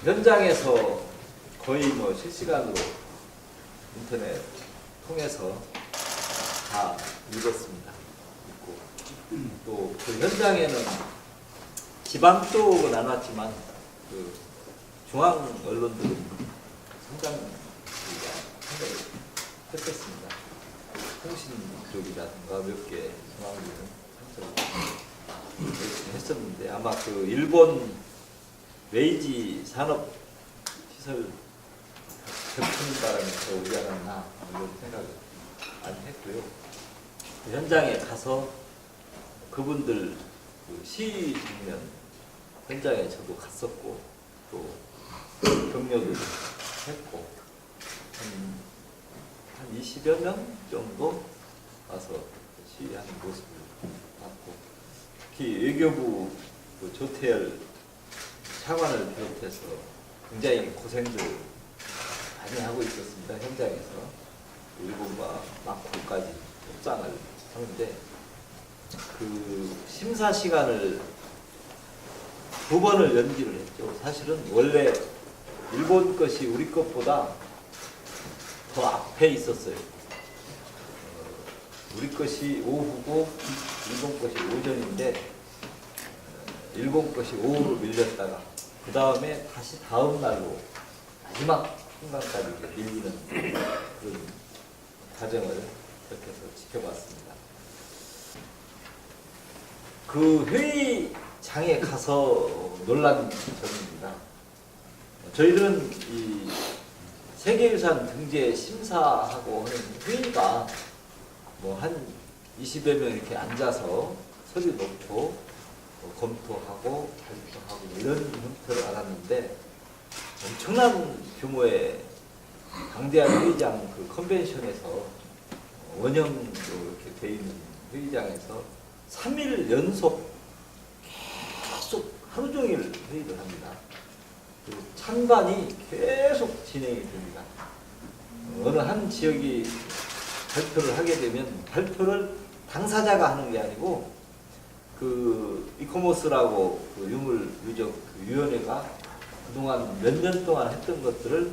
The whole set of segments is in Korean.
현장에서 거의 뭐 실시간으로 인터넷 통해서 다 읽었습니다. 또 그 현장에는 지방 쪽은 안 왔지만 그 중앙 언론들은 상당히 상당히 했었습니다. 통신 기록이라든가 몇 개 중앙들은 열심히 했었는데 아마 그 일본 메이지 산업 시설 겹치는 바람에 더 오지 않았나 이런 생각을 많이 했고요. 그 현장에 가서 그분들 그 시위 장면 현장에 저도 갔었고 또 격려도 했고 한 20여 명 정도 와서 시위하는 모습을 봤고 특히 외교부 그 조태열 차관을 비롯해서 굉장히 고생들 많이 하고 있었습니다. 현장에서 일본과 마쿠까지 협상을 하는데 그 심사 시간을 2번을 연기를 했죠. 사실은 원래 일본 것이 우리 것보다 더 앞에 있었어요. 우리 것이 오후고 일본 것이 오전인데 일본 것이 오후로 밀렸다가 그 다음에 다시 다음 날로 마지막 순간까지 밀리는 그런 과정을 계속해서 지켜봤습니다. 그 회의장에 가서 놀란 점입니다. 저희들은 이 세계유산 등재 심사하고 하는 회의가 뭐 한 20여 명 이렇게 앉아서 서류 놓고 검토하고 발표하고 이런 형태를 알았는데 엄청난 규모의 방대한 회의장 그 컨벤션에서 원형으로 이렇게 돼 있는 회의장에서 3일 연속 계속 하루 종일 회의를 합니다. 그리고 찬반이 계속 진행이 됩니다. 어느 한 지역이 발표를 하게 되면 발표를 당사자가 하는 게 아니고 그 이코모스라고 그 유물유적 위원회가 그동안 몇 년 동안 했던 것들을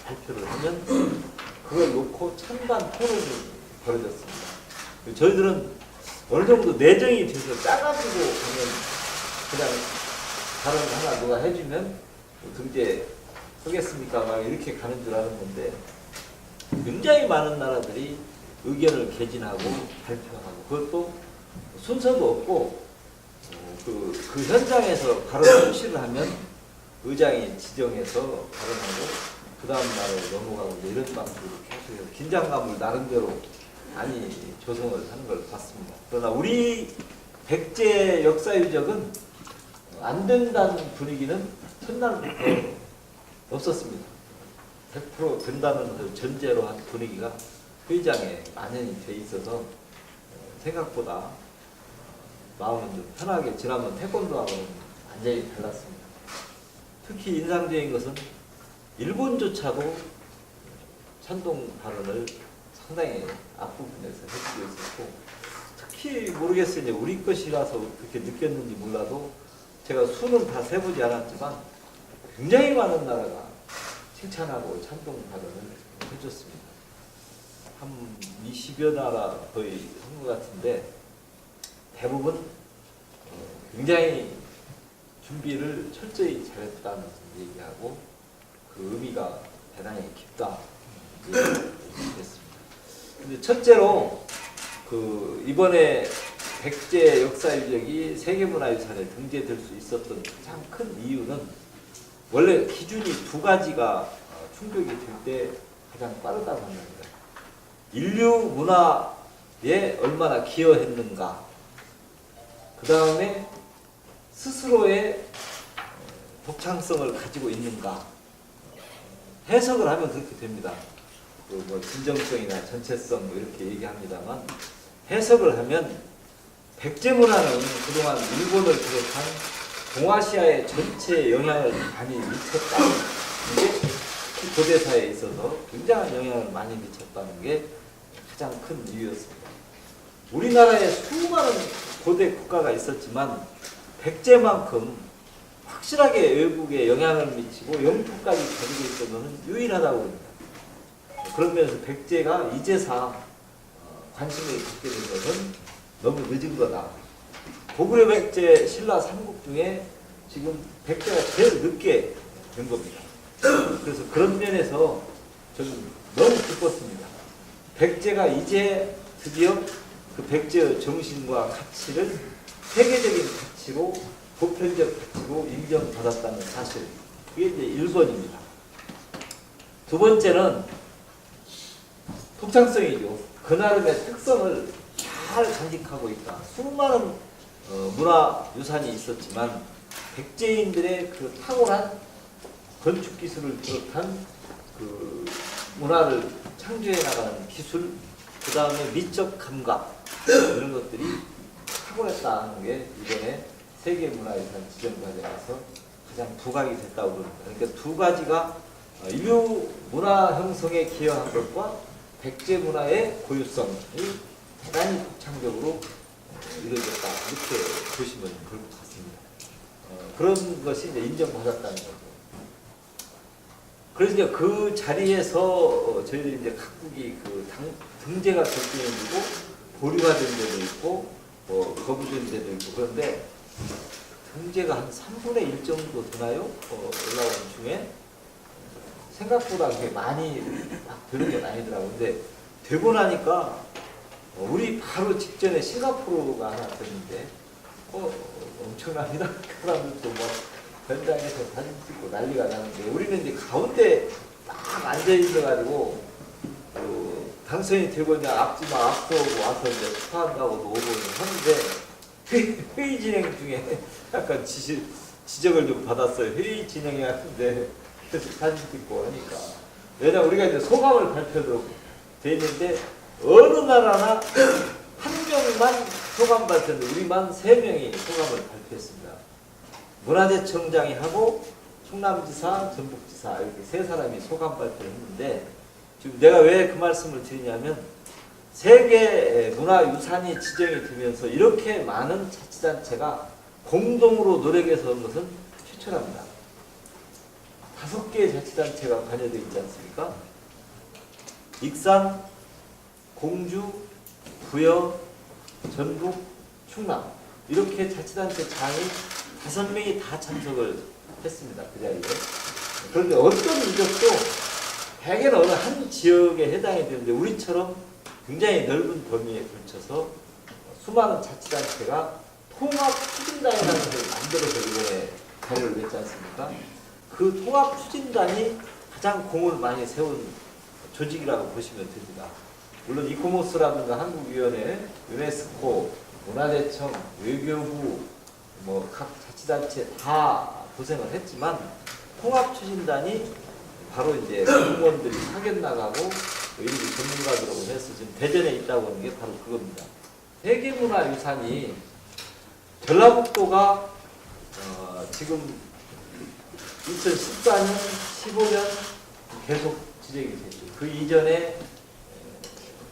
발표를 하면 그걸 놓고 찬반 토론이 벌어졌습니다. 저희들은 어느 정도 내정이 돼서 짜가지고 하면 그냥 다른 거 하나 누가 해주면 등재 서겠습니까? 막 이렇게 가는 줄 아는 건데 굉장히 많은 나라들이 의견을 개진하고 발표하고 그것도 순서도 없고 그 현장에서 바로 실시를 하면 의장이 지정해서 발언하고 그 다음 날에 넘어가고 이런 방식으로 계속해서 긴장감을 나름대로 많이 조성을 하는 걸 봤습니다. 그러나 우리 백제 역사유적은 안 된다는 분위기는 첫날부터 없었습니다. 100% 된다는 전제로 한 분위기가 회의장에 만연이 돼 있어서 생각보다 마음은 좀 편하게 지난번 태권도하고는 완전히 달랐습니다. 특히 인상적인 것은 일본조차도 찬동 발언을 상당히 앞부분에서 해주고 있었고 특히 모르겠어요. 이제 우리 것이라서 그렇게 느꼈는지 몰라도 제가 수는 다 세보지 않았지만 굉장히 많은 나라가 칭찬하고 찬동 발언을 해줬습니다. 한 20여 나라 거의 한 것 같은데 대부분 굉장히 준비를 철저히 잘했다는 얘기하고 그 의미가 대단히 깊다 얘기했습니다. 근데 첫째로 그 이번에 백제 역사유적이 세계문화유산에 등재될 수 있었던 가장 큰 이유는 원래 기준이 두 가지가 충족이 될 때 가장 빠르다고 합니다. 인류 문화에 얼마나 기여했는가, 그 다음에 스스로의 독창성을 가지고 있는가, 해석을 하면 그렇게 됩니다. 뭐 진정성이나 전체성 뭐 이렇게 얘기합니다만 해석을 하면 백제 문화는 그동안 일본을 비롯한 동아시아의 전체 영향을 많이 미쳤다는 게 고대사에 있어서 굉장한 영향을 많이 미쳤다는 게 가장 큰 이유였습니다. 우리나라에 수많은 고대 국가가 있었지만 백제만큼 확실하게 외국에 영향을 미치고 영토까지 가지고 있던 것은 유일하다고 봅니다. 그런 면에서 백제가 이제사 관심을 갖게 된 것은 너무 늦은 거다. 고구려 백제 신라 삼국 중에 지금 백제가 제일 늦게 된 겁니다. 그래서 그런 면에서 저는 너무 기뻤습니다. 백제가 이제 드디어 그 백제의 정신과 가치를 세계적인 가치로, 보편적 가치로 인정받았다는 사실. 그게 이제 1번입니다. 두 번째는 독창성이죠. 그 나름의 특성을 잘 간직하고 있다. 수많은 문화유산이 있었지만 백제인들의 그 탁월한 건축 기술을 비롯한 그 문화를 창조해 나가는 기술, 그 다음에 미적 감각, 이런 것들이 탁월했다는 게 이번에 세계문화유산 지정 과정에서 가장 부각이 됐다고 봅니다. 그러니까 두 가지가 인류 문화 형성에 기여한 것과 백제 문화의 고유성이 대단히 독창적으로 이루어졌다, 이렇게 보시면 될 것 같습니다. 그런 것이 이제 인정받았다는 거죠. 그래서 이제 그 자리에서 저희들이 이제 각국이 그 등재가 결정해지고 보류가 된 데도 있고 거부된 데도 있고, 그런데 등재가 한 3분의 1 정도 되나요? 올라온 중에 생각보다 그렇게 많이 막 되는 건 아니더라고요. 근데 되고 나니까 우리 바로 직전에 싱가포르가 하나 됐는데 엄청납니다. 그 사람들도 뭐 현장에서 사진 찍고 난리가 나는데 우리는 이제 가운데 딱 앉아 있어가지고 당선이 되고 이제 앞지만 앞서고 와서 이제 축하한다고도 오고 하는데 회의 진행 중에 약간 지적을 좀 받았어요. 회의 진행이 하는데 계속 사진 찍고 하니까. 왜냐면 우리가 이제 소감을 발표도 돼 있는데 어느 나라나 한 명만 소감 발표인데 우리만 3명이 소감을 발표했습니다. 문화재청장이 하고 충남지사, 전북지사 이렇게 3사람이 소감 발표를 했는데, 지금 내가 왜 그 말씀을 드리냐면 세계 문화유산이 지정이 되면서 이렇게 많은 자치단체가 공동으로 노력해서 한 것은 최초랍니다. 5개의 자치단체가 관여되어 있지 않습니까? 익산, 공주, 부여, 전북, 충남, 이렇게 자치단체 장이 5명이 다 참석을 했습니다. 그 자리에. 그런데 어떤 이적도 대개는 어느 한 지역에 해당이 되는데 우리처럼 굉장히 넓은 범위에 걸쳐서 수많은 자치단체가 통합추진단이라는 것을 만들어서 이번에 자료를 냈지 않습니까? 그 통합추진단이 가장 공을 많이 세운 조직이라고 보시면 됩니다. 물론 이코모스라든가 한국위원회, 유네스코, 문화재청, 외교부, 뭐 각 자치단체 다 고생을 했지만 통합추진단이 바로 이제 공무원들이 파견 나가고 일부 전문가들하고 해서 지금 대전에 있다고 하는 게 바로 그겁니다. 세계문화유산이 전라북도가 지금 2014년, 15년 계속 지정이 됐죠. 그 이전에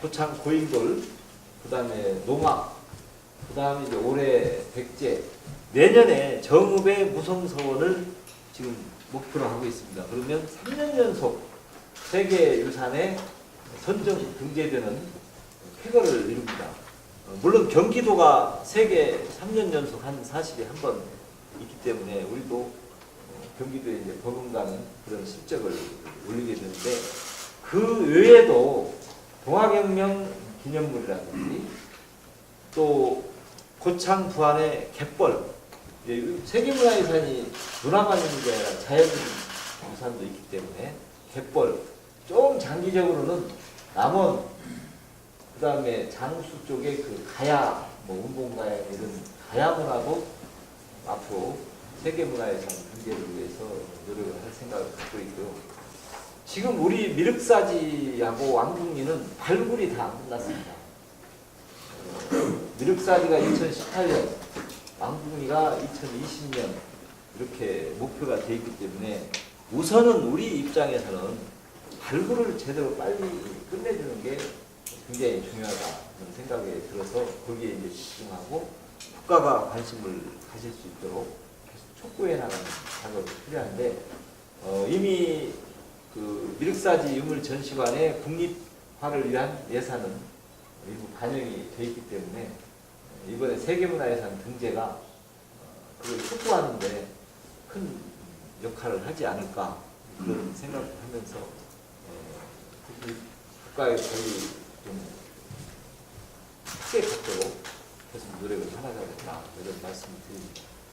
고창 고인돌, 그 다음에 농악, 그 다음에 이제 올해 백제, 내년에 정읍의 무성서원을 지금 목표로 하고 있습니다. 그러면 3년 연속 세계유산에 선정 등재되는 쾌거를 이룹니다. 물론 경기도가 세계 3년 연속 한 사실이 한 번 있기 때문에 우리도 경기도에 이제 버금가는 그런 실적을 올리게 되는데, 그 외에도 동학혁명 기념물이라든지 또 고창 부안의 갯벌, 세계문화유산이 문화만 있는 게 아니라 자연유산도 있기 때문에 갯벌, 좀 장기적으로는 남원, 그 다음에 장수 쪽에 그 가야, 뭐 운봉가야 이런 가야문화도 앞으로 세계문화유산 등재를 위해서 노력을 할 생각을 갖고 있고요. 지금 우리 미륵사지하고 왕궁리는 발굴이 다 안 끝났습니다. 미륵사지가 2018년, 왕궁리가 2020년 이렇게 목표가 되어 있기 때문에 우선은 우리 입장에서는 발굴을 제대로 빨리 끝내주는 게 굉장히 중요하다는 생각이 들어서 거기에 이제 집중하고 국가가 관심을 가질 수 있도록 계속 촉구해 나가는 작업이 필요한데 이미 그 미륵사지 유물 전시관의 국립화를 위한 예산은 일부 반영이 돼 있기 때문에 이번에 세계문화유산 등재가 그걸 촉구하는데 큰 역할을 하지 않을까 그런 생각을 하면서 특히 국가의 권리 좀 크게 갖도록 계속 노력을 하나가겠다 이런 말씀을 드립니다.